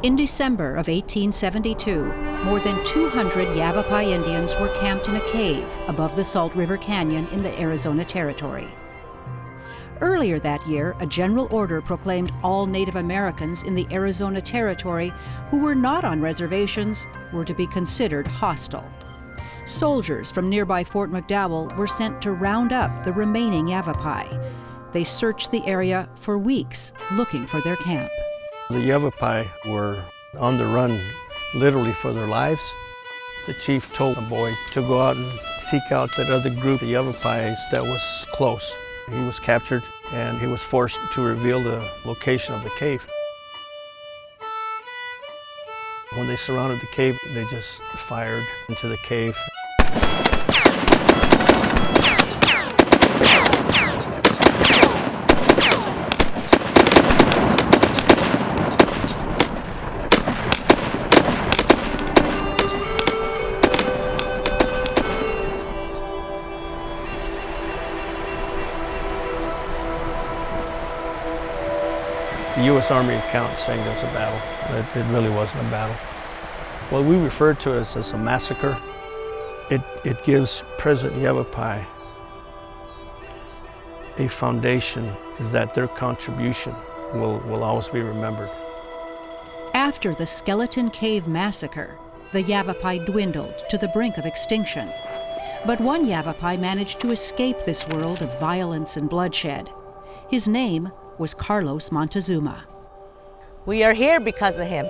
In December of 1872, more than 200 Yavapai Indians were camped in a cave above the Salt River Canyon in the Arizona Territory. Earlier that year, a general order proclaimed all Native Americans in the Arizona Territory who were not on reservations were to be considered hostile. Soldiers from nearby Fort McDowell were sent to round up the remaining Yavapai. They searched the area for weeks, looking for their camp. The Yavapai were on the run literally for their lives. The chief told the boy to go out and seek out that other group, the Yavapais, that was close. He was captured and he was forced to reveal the location of the cave. When they surrounded the cave, they just fired into the cave. The U.S. Army account saying there was a battle, but it really wasn't a battle. What we refer to as a massacre, it gives President Yavapai a foundation that their contribution will always be remembered. After the Skeleton Cave Massacre, the Yavapai dwindled to the brink of extinction. But one Yavapai managed to escape this world of violence and bloodshed. His name was Carlos Montezuma. We are here because of him.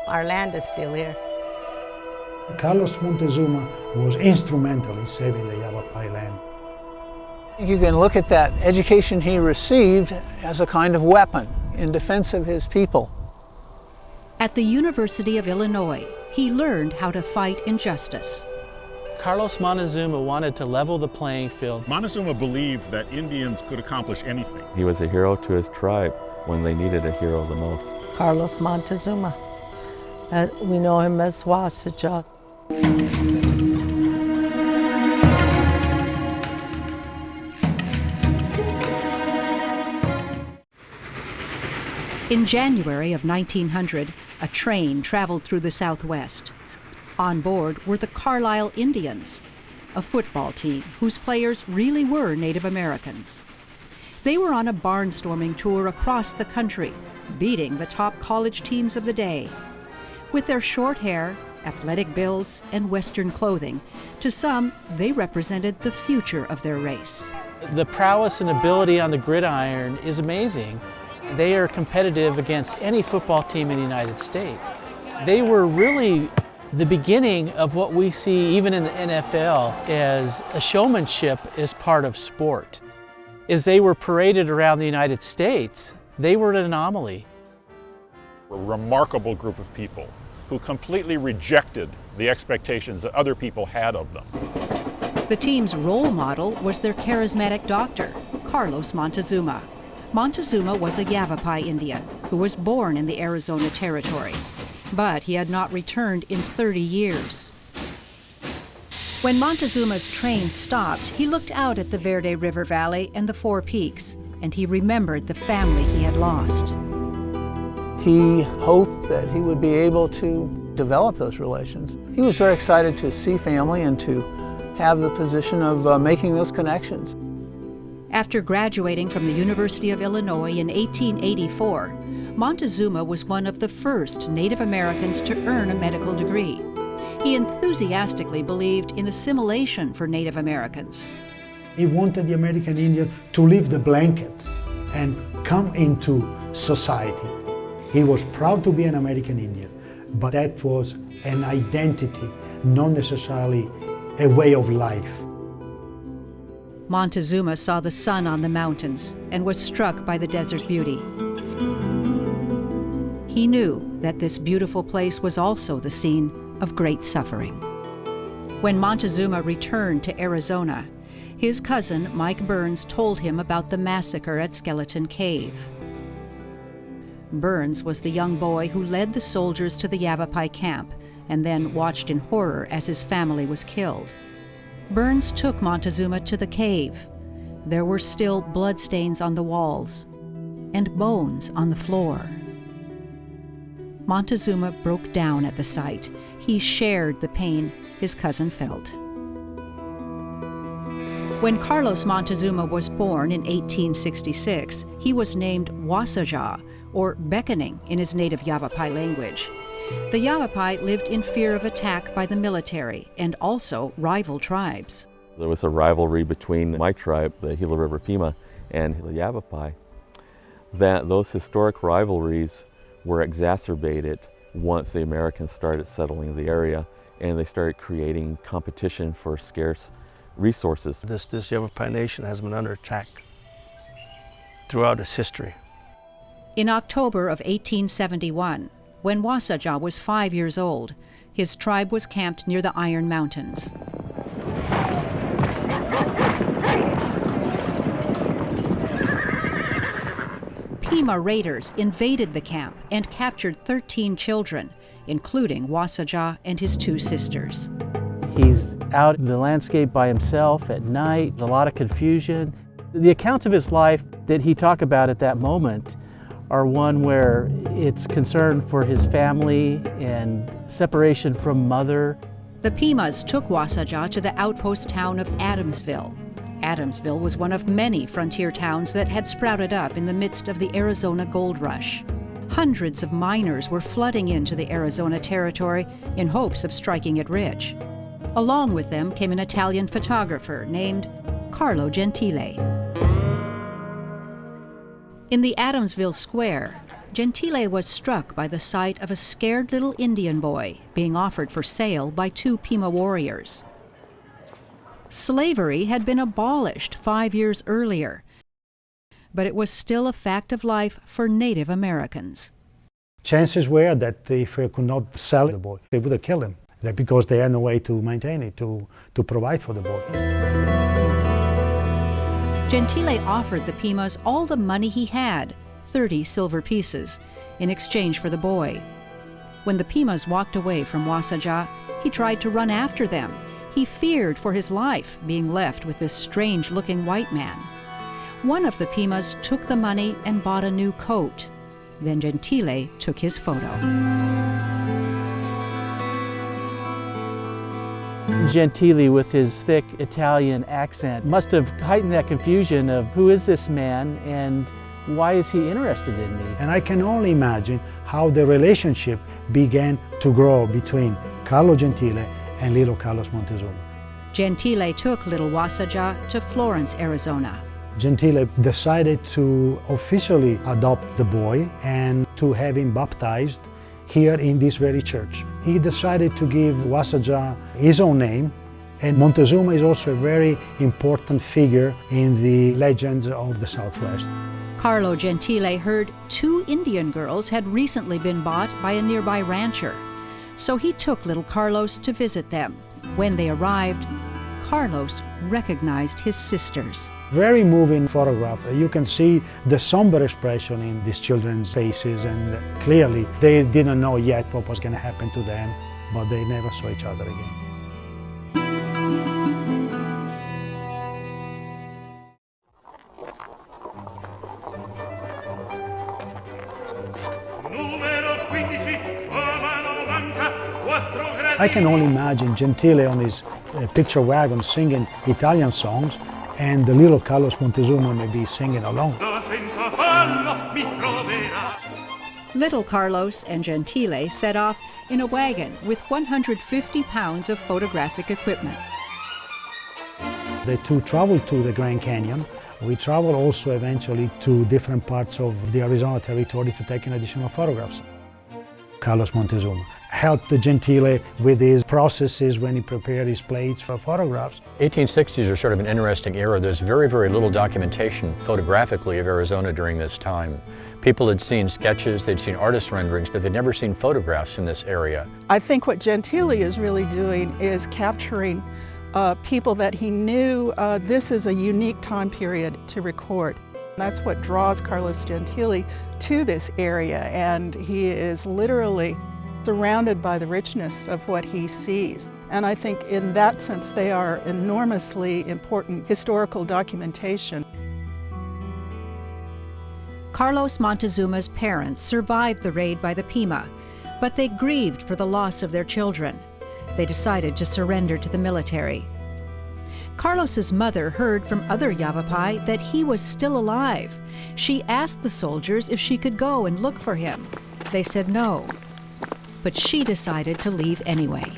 Our land is still here. Carlos Montezuma was instrumental in saving the Yavapai land. You can look at that education he received as a kind of weapon in defense of his people. At the University of Illinois, he learned how to fight injustice. Carlos Montezuma wanted to level the playing field. Montezuma believed that Indians could accomplish anything. He was a hero to his tribe when they needed a hero the most. Carlos Montezuma. We know him as Wassaja. In January of 1900, a train traveled through the Southwest. On board were the Carlisle Indians, a football team whose players really were Native Americans. They were on a barnstorming tour across the country, beating the top college teams of the day. With their short hair, athletic builds, and Western clothing, to some, they represented the future of their race. The prowess and ability on the gridiron is amazing. They are competitive against any football team in the United States. They were really the beginning of what we see even in the NFL as a showmanship as part of sport. As they were paraded around the United States, they were an anomaly. A remarkable group of people who completely rejected the expectations that other people had of them. The team's role model was their charismatic doctor, Carlos Montezuma. Montezuma was a Yavapai Indian who was born in the Arizona Territory, but he had not returned in 30 years. When Montezuma's train stopped, he looked out at the Verde River Valley and the Four Peaks, and he remembered the family he had lost. He hoped that he would be able to develop those relations. He was very excited to see family and to have the position of making those connections. After graduating from the University of Illinois in 1884, Montezuma was one of the first Native Americans to earn a medical degree. He enthusiastically believed in assimilation for Native Americans. He wanted the American Indian to leave the blanket and come into society. He was proud to be an American Indian, but that was an identity, not necessarily a way of life. Montezuma saw the sun on the mountains and was struck by the desert beauty. He knew that this beautiful place was also the scene of great suffering. When Montezuma returned to Arizona, his cousin Mike Burns told him about the massacre at Skeleton Cave. Burns was the young boy who led the soldiers to the Yavapai camp and then watched in horror as his family was killed. Burns took Montezuma to the cave. There were still bloodstains on the walls and bones on the floor. Montezuma broke down at the sight. He shared the pain his cousin felt. When Carlos Montezuma was born in 1866, he was named Wassaja, or beckoning in his native Yavapai language. The Yavapai lived in fear of attack by the military and also rival tribes. There was a rivalry between my tribe, the Gila River Pima, and the Yavapai. Those historic rivalries were exacerbated once the Americans started settling the area and they started creating competition for scarce resources. This Yavapai nation has been under attack throughout its history. In October of 1871, when Wassaja was 5 years old, his tribe was camped near the Iron Mountains. Pima raiders invaded the camp and captured 13 children, including Wassaja and his 2 sisters. He's out in the landscape by himself at night, a lot of confusion. The accounts of his life that he talked about at that moment are one where it's concern for his family and separation from mother. The Pimas took Wassaja to the outpost town of Adamsville. Adamsville was one of many frontier towns that had sprouted up in the midst of the Arizona gold rush. Hundreds of miners were flooding into the Arizona territory in hopes of striking it rich. Along with them came an Italian photographer named Carlo Gentile. In the Adamsville Square, Gentile was struck by the sight of a scared little Indian boy being offered for sale by 2 Pima warriors. Slavery had been abolished 5 years earlier, but it was still a fact of life for Native Americans. Chances were that if they could not sell the boy, they would have killed him, because they had no way to maintain it, to provide for the boy. Gentile offered the Pimas all the money he had, 30 silver pieces, in exchange for the boy. When the Pimas walked away from Wassaja, he tried to run after them. He feared for his life being left with this strange-looking white man. One of the Pimas took the money and bought a new coat. Then Gentile took his photo. Gentile, with his thick Italian accent, must have heightened that confusion of who is this man and why is he interested in me? And I can only imagine how the relationship began to grow between Carlo Gentile and little Carlos Montezuma. Gentile took little Wassaja to Florence, Arizona. Gentile decided to officially adopt the boy and to have him baptized here in this very church. He decided to give Wassaja his own name, and Montezuma is also a very important figure in the legends of the Southwest. Carlo Gentile heard 2 Indian girls had recently been bought by a nearby rancher, so he took little Carlos to visit them. When they arrived, Carlos recognized his sisters. Very moving photograph. You can see the somber expression in these children's faces, and clearly they didn't know yet what was going to happen to them, but they never saw each other again. I can only imagine Gentile on his picture wagon singing Italian songs, and the little Carlos Montezuma may be singing along. Little Carlos and Gentile set off in a wagon with 150 pounds of photographic equipment. The 2 traveled to the Grand Canyon. We traveled also eventually to different parts of the Arizona territory to take in additional photographs. Carlos Montezuma helped Gentile with his processes when he prepared his plates for photographs. 1860s are sort of an interesting era. There's very, very little documentation photographically of Arizona during this time. People had seen sketches, they'd seen artist renderings, but they'd never seen photographs in this area. I think what Gentile is really doing is capturing people that he knew this is a unique time period to record. That's what draws Carlos Gentile to this area, and he is literally surrounded by the richness of what he sees. And I think in that sense they are enormously important historical documentation. Carlos Montezuma's parents survived the raid by the Pima, but they grieved for the loss of their children. They decided to surrender to the military. Carlos's mother heard from other Yavapai that he was still alive. She asked the soldiers if she could go and look for him. They said no, but she decided to leave anyway.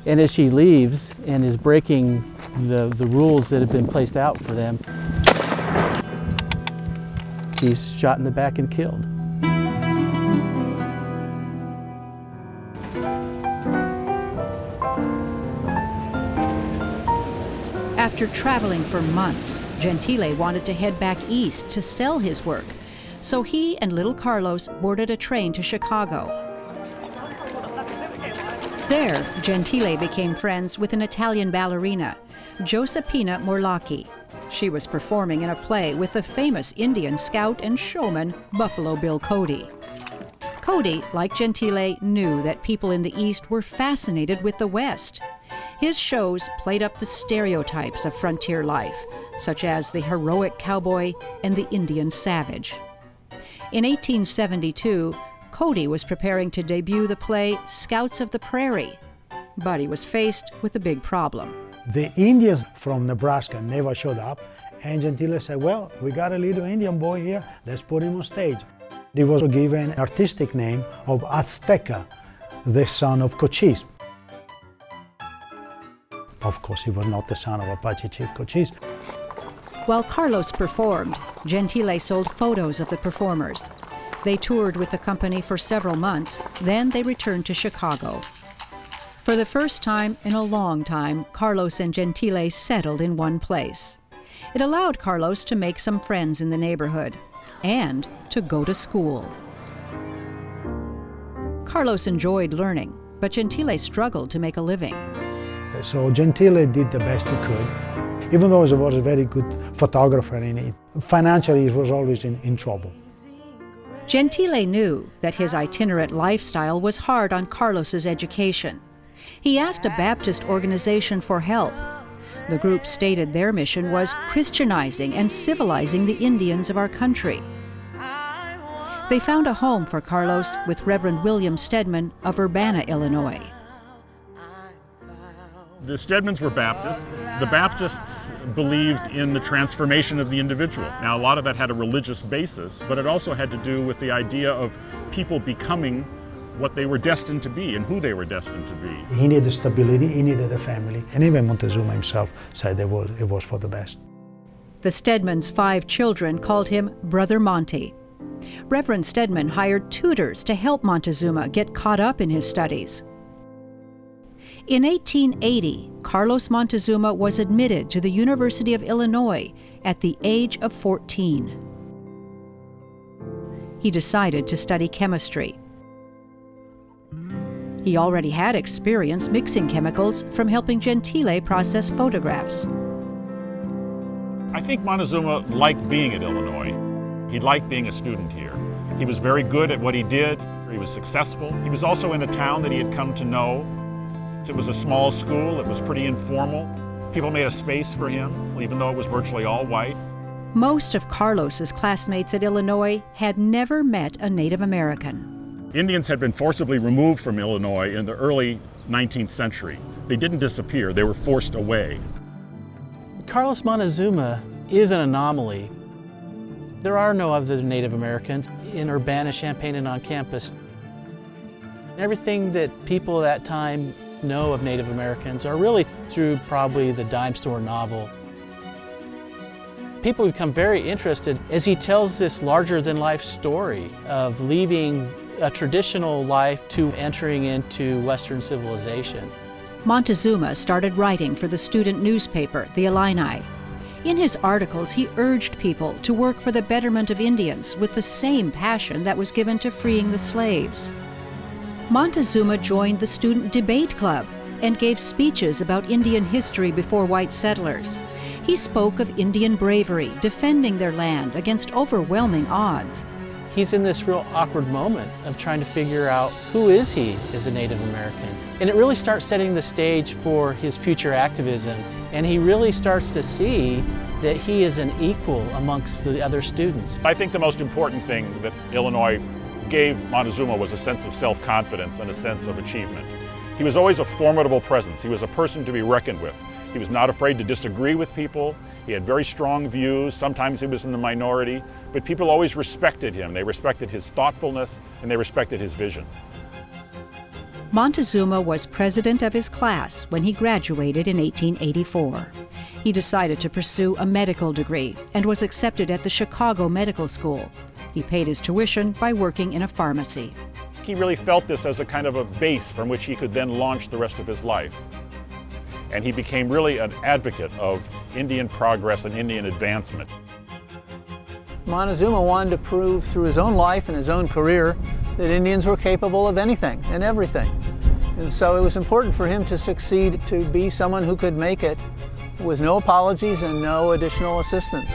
And as she leaves and is breaking the rules that have been placed out for them, she's shot in the back and killed. After traveling for months, Gentile wanted to head back east to sell his work, so he and little Carlos boarded a train to Chicago. There, Gentile became friends with an Italian ballerina, Josephina Morlacchi. She was performing in a play with the famous Indian scout and showman, Buffalo Bill Cody. Cody, like Gentile, knew that people in the East were fascinated with the West. His shows played up the stereotypes of frontier life, such as the heroic cowboy and the Indian savage. In 1872, Cody was preparing to debut the play Scouts of the Prairie, but he was faced with a big problem. The Indians from Nebraska never showed up, and Gentile said, well, we got a little Indian boy here, let's put him on stage. He was given an artistic name of Azteca, the son of Cochise. Of course, he was not the son of Apache Chief Cochise. While Carlos performed, Gentile sold photos of the performers. They toured with the company for several months, then they returned to Chicago. For the first time in a long time, Carlos and Gentile settled in one place. It allowed Carlos to make some friends in the neighborhood and to go to school. Carlos enjoyed learning, but Gentile struggled to make a living. So Gentile did the best he could. Even though he was a very good photographer in it, financially he was always in trouble. Gentile knew that his itinerant lifestyle was hard on Carlos's education. He asked a Baptist organization for help. The group stated their mission was Christianizing and civilizing the Indians of our country. They found a home for Carlos with Reverend William Stedman of Urbana, Illinois. The Stedmans were Baptists. The Baptists believed in the transformation of the individual. Now, a lot of that had a religious basis, but it also had to do with the idea of people becoming what they were destined to be and who they were destined to be. He needed stability, he needed a family, and even Montezuma himself said it was for the best. The Stedmans' 5 children called him Brother Monty. Reverend Stedman hired tutors to help Montezuma get caught up in his studies. In 1880, Carlos Montezuma was admitted to the University of Illinois at the age of 14. He decided to study chemistry. He already had experience mixing chemicals from helping Gentile process photographs. I think Montezuma liked being at Illinois. He liked being a student here. He was very good at what he did. He was successful. He was also in a town that he had come to know. It was a small school. It was pretty informal. People made a space for him, even though it was virtually all white. Most of Carlos's classmates at Illinois had never met a Native American. Indians had been forcibly removed from Illinois in the early 19th century. They didn't disappear. They were forced away. Carlos Montezuma is an anomaly. There are no other Native Americans in Urbana-Champaign and on campus. Everything that people at that time know of Native Americans are really through probably the dime store novel. People become very interested as he tells this larger-than-life story of leaving a traditional life to entering into Western civilization. Montezuma started writing for the student newspaper, the Illini. In his articles, he urged people to work for the betterment of Indians with the same passion that was given to freeing the slaves. Montezuma joined the Student Debate Club and gave speeches about Indian history before white settlers. He spoke of Indian bravery, defending their land against overwhelming odds. He's in this real awkward moment of trying to figure out who is he as a Native American. And it really starts setting the stage for his future activism. And he really starts to see that he is an equal amongst the other students. I think the most important thing that Illinois gave Montezuma was a sense of self-confidence and a sense of achievement. He was always a formidable presence. He was a person to be reckoned with. He was not afraid to disagree with people. He had very strong views. Sometimes he was in the minority, but people always respected him. They respected his thoughtfulness and they respected his vision. Montezuma was president of his class when he graduated in 1884. He decided to pursue a medical degree and was accepted at the Chicago Medical School. He paid his tuition by working in a pharmacy. He really felt this as a kind of a base from which he could then launch the rest of his life. And he became really an advocate of Indian progress and Indian advancement. Montezuma wanted to prove through his own life and his own career that Indians were capable of anything and everything. And so it was important for him to succeed, to be someone who could make it with no apologies and no additional assistance.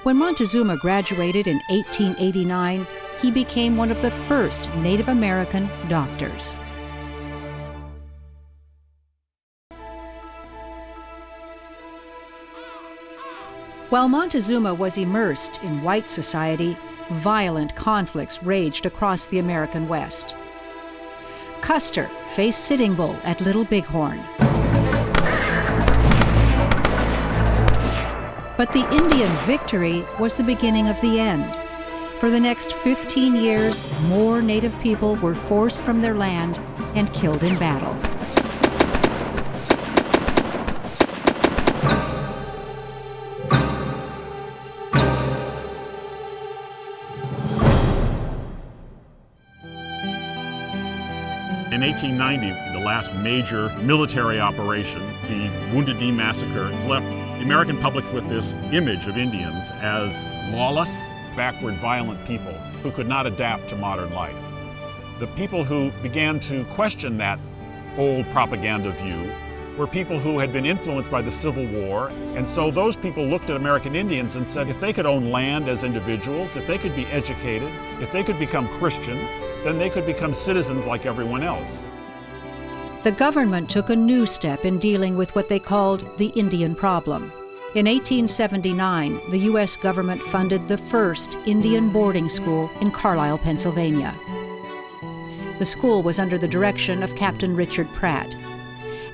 When Montezuma graduated in 1889, he became one of the first Native American doctors. While Montezuma was immersed in white society, violent conflicts raged across the American West. Custer faced Sitting Bull at Little Bighorn. But the Indian victory was the beginning of the end. For the next 15 years, more Native people were forced from their land and killed in battle. In 1890, the last major military operation, the Wounded Knee Massacre, left the American public with this image of Indians as lawless, backward, violent people who could not adapt to modern life. The people who began to question that old propaganda view were people who had been influenced by the Civil War, and so those people looked at American Indians and said if they could own land as individuals, if they could be educated, if they could become Christian, then they could become citizens like everyone else. The government took a new step in dealing with what they called the Indian problem. In 1879, the U.S. government funded the first Indian boarding school in Carlisle, Pennsylvania. The school was under the direction of Captain Richard Pratt.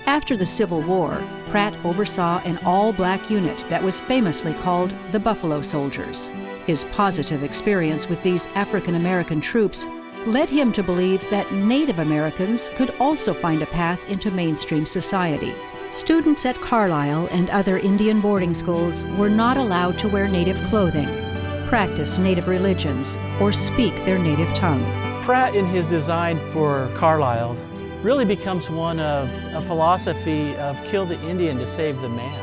After the Civil War, Pratt oversaw an all-black unit that was famously called the Buffalo Soldiers. His positive experience with these African-American troops led him to believe that Native Americans could also find a path into mainstream society. Students at Carlisle and other Indian boarding schools were not allowed to wear Native clothing, practice Native religions, or speak their native tongue. Pratt, in his design for Carlisle, really becomes one of a philosophy of kill the Indian to save the man.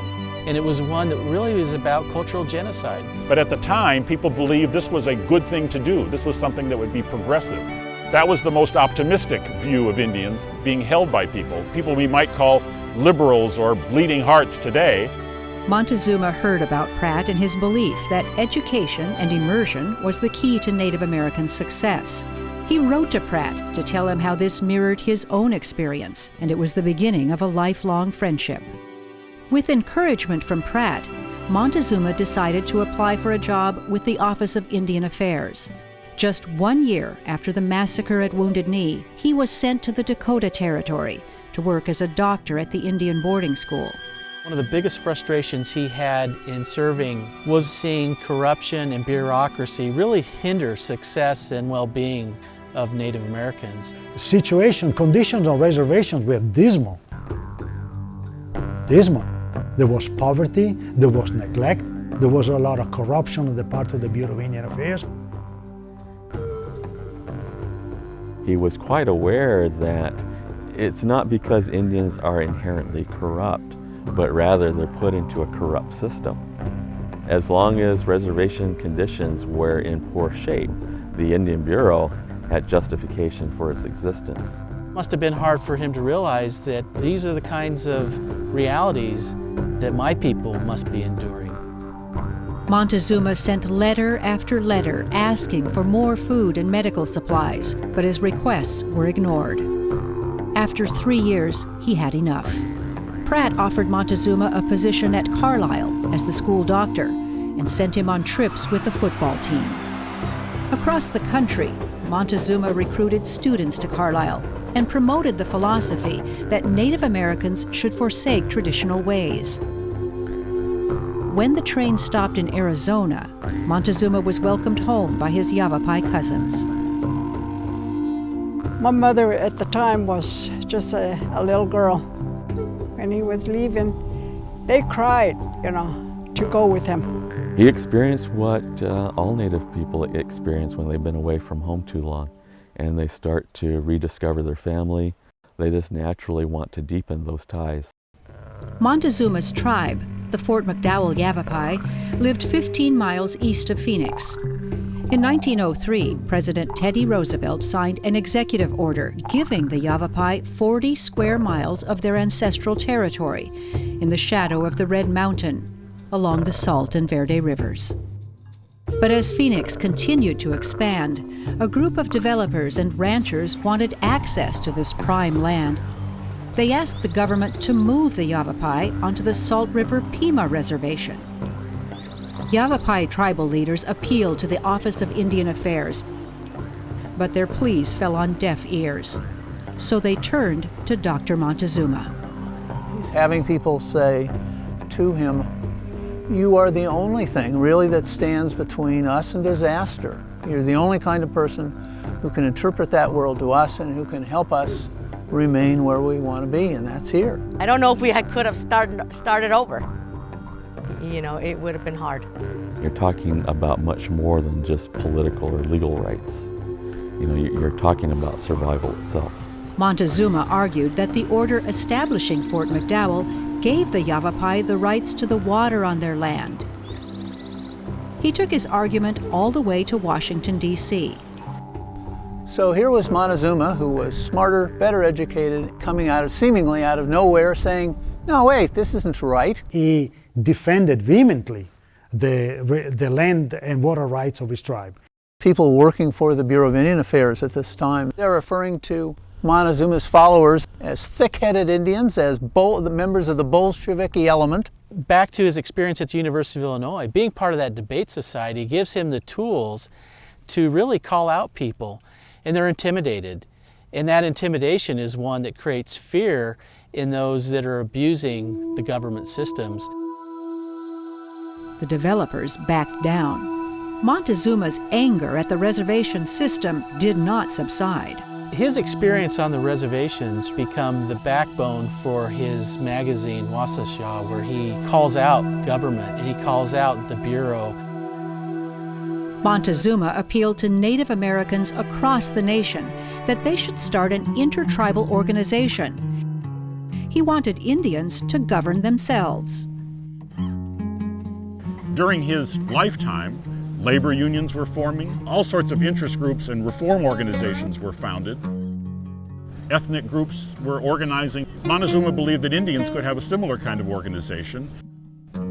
And it was one that really was about cultural genocide. But at the time, people believed this was a good thing to do. This was something that would be progressive. That was the most optimistic view of Indians being held by people we might call liberals or bleeding hearts today. Montezuma heard about Pratt and his belief that education and immersion was the key to Native American success. He wrote to Pratt to tell him how this mirrored his own experience, and it was the beginning of a lifelong friendship. With encouragement from Pratt, Montezuma decided to apply for a job with the Office of Indian Affairs. Just 1 year after the massacre at Wounded Knee, he was sent to the Dakota Territory to work as a doctor at the Indian boarding school. One of the biggest frustrations he had in serving was seeing corruption and bureaucracy really hinder success and well-being of Native Americans. Conditions on reservations were dismal. Dismal. There was poverty, there was neglect, there was a lot of corruption on the part of the Bureau of Indian Affairs. He was quite aware that it's not because Indians are inherently corrupt, but rather they're put into a corrupt system. As long as reservation conditions were in poor shape, the Indian Bureau had justification for its existence. It must have been hard for him to realize that these are the kinds of realities that my people must be enduring. Montezuma sent letter after letter asking for more food and medical supplies, but his requests were ignored. After 3 years, he had enough. Pratt offered Montezuma a position at Carlisle as the school doctor and sent him on trips with the football team. Across the country, Montezuma recruited students to Carlisle and promoted the philosophy that Native Americans should forsake traditional ways. When the train stopped in Arizona, Montezuma was welcomed home by his Yavapai cousins. My mother at the time was just a little girl. When he was leaving, they cried, to go with him. He experienced what all Native people experience when they've been away from home too long, and they start to rediscover their family. They just naturally want to deepen those ties. Montezuma's tribe, the Fort McDowell Yavapai, lived 15 miles east of Phoenix. In 1903, President Teddy Roosevelt signed an executive order giving the Yavapai 40 square miles of their ancestral territory in the shadow of the Red Mountain, along the Salt and Verde rivers. But as Phoenix continued to expand, a group of developers and ranchers wanted access to this prime land. They asked the government to move the Yavapai onto the Salt River Pima Reservation. Yavapai tribal leaders appealed to the Office of Indian Affairs, but their pleas fell on deaf ears. So they turned to Dr. Montezuma. He's having people say to him, "You are the only thing really that stands between us and disaster. You're the only kind of person who can interpret that world to us and who can help us remain where we want to be, and that's here." I don't know if we could have started over. It would have been hard. You're talking about much more than just political or legal rights. You're talking about survival itself. Montezuma argued that the order establishing Fort McDowell gave the Yavapai the rights to the water on their land. He took his argument all the way to Washington, D.C. So here was Montezuma, who was smarter, better educated, coming seemingly out of nowhere, saying, "No, wait, this isn't right." He defended vehemently the land and water rights of his tribe. People working for the Bureau of Indian Affairs at this time, they're referring to Montezuma's followers as thick-headed Indians, as the members of the Bolsheviki element. Back to his experience at the University of Illinois, being part of that debate society gives him the tools to really call out people, and they're intimidated. And that intimidation is one that creates fear in those that are abusing the government systems. The developers backed down. Montezuma's anger at the reservation system did not subside. His experience on the reservations become the backbone for his magazine, Wassaja, where he calls out government and he calls out the Bureau. Montezuma appealed to Native Americans across the nation that they should start an intertribal organization. He wanted Indians to govern themselves. During his lifetime, labor unions were forming, all sorts of interest groups and reform organizations were founded. Ethnic groups were organizing. Montezuma believed that Indians could have a similar kind of organization.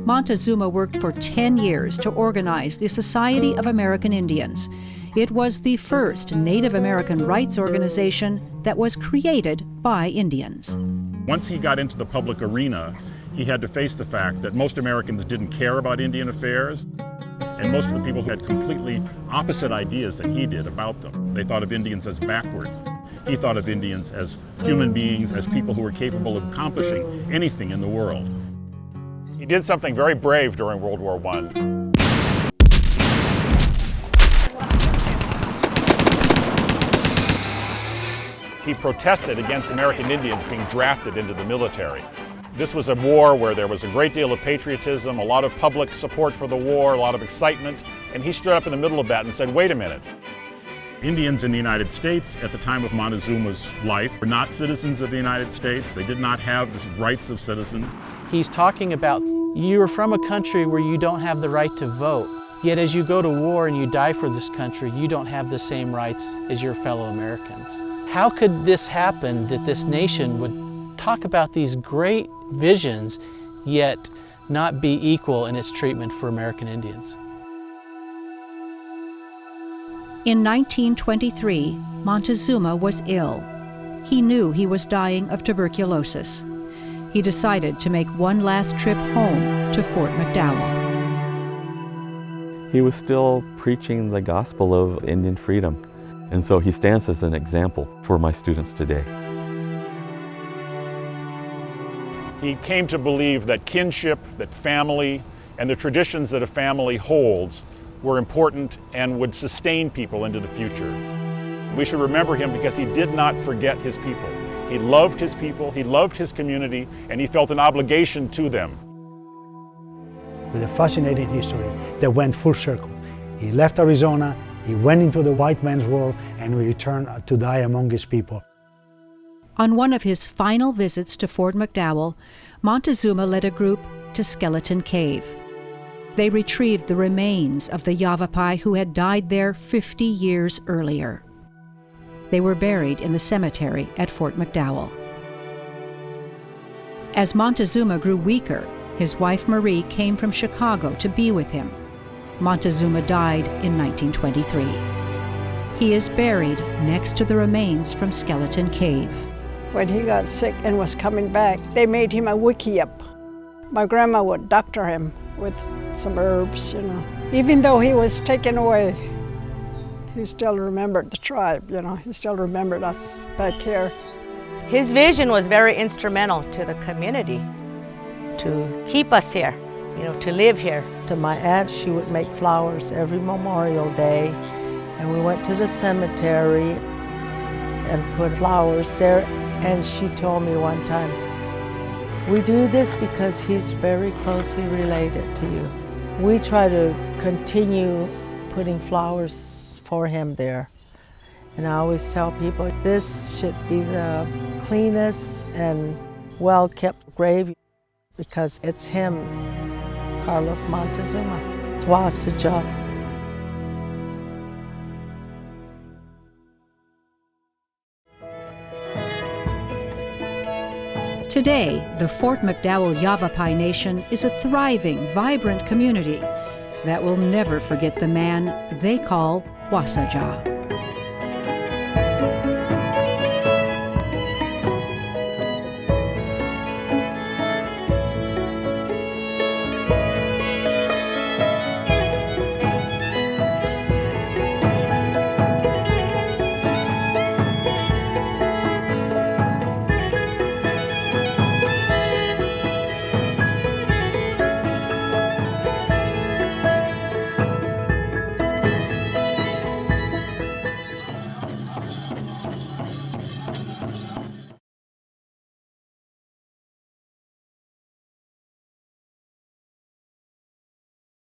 Montezuma worked for 10 years to organize the Society of American Indians. It was the first Native American rights organization that was created by Indians. Once he got into the public arena, he had to face the fact that most Americans didn't care about Indian affairs, and most of the people had completely opposite ideas than he did about them. They thought of Indians as backward. He thought of Indians as human beings, as people who were capable of accomplishing anything in the world. He did something very brave during World War I. He protested against American Indians being drafted into the military. This was a war where there was a great deal of patriotism, a lot of public support for the war, a lot of excitement, and he stood up in the middle of that and said, "Wait a minute. Indians in the United States at the time of Montezuma's life were not citizens of the United States. They did not have the rights of citizens." He's talking about, you are from a country where you don't have the right to vote, yet as you go to war and you die for this country, you don't have the same rights as your fellow Americans. How could this happen, that this nation would talk about these great visions, yet not be equal in its treatment for American Indians? In 1923, Montezuma was ill. He knew he was dying of tuberculosis. he decided to make one last trip home to Fort McDowell. He was still preaching the gospel of Indian freedom, and so he stands as an example for my students today. He came to believe that kinship, that family, and the traditions that a family holds were important and would sustain people into the future. We should remember him because he did not forget his people. He loved his people, he loved his community, and he felt an obligation to them. With a fascinating history that went full circle. He left Arizona, he went into the white man's world, and returned to die among his people. On one of his final visits to Fort McDowell, Montezuma led a group to Skeleton Cave. They retrieved the remains of the Yavapai who had died there 50 years earlier. They were buried in the cemetery at Fort McDowell. As Montezuma grew weaker, his wife Marie came from Chicago to be with him. Montezuma died in 1923. He is buried next to the remains from Skeleton Cave. When he got sick and was coming back, they made him a wickiup. My grandma would doctor him with some herbs, you know. Even though he was taken away, he still remembered the tribe, you know. He still remembered us back here. His vision was very instrumental to the community, to keep us here, you know, to live here. To my aunt, she would make flowers every Memorial Day, and we went to the cemetery and put flowers there, and she told me one time, we do this because he's very closely related to you. We try to continue putting flowers for him there. And I always tell people, this should be the cleanest and well-kept grave because it's him, Carlos Montezuma. It's Wassaja. Today, the Fort McDowell Yavapai Nation is a thriving, vibrant community that will never forget the man they call Wassaja.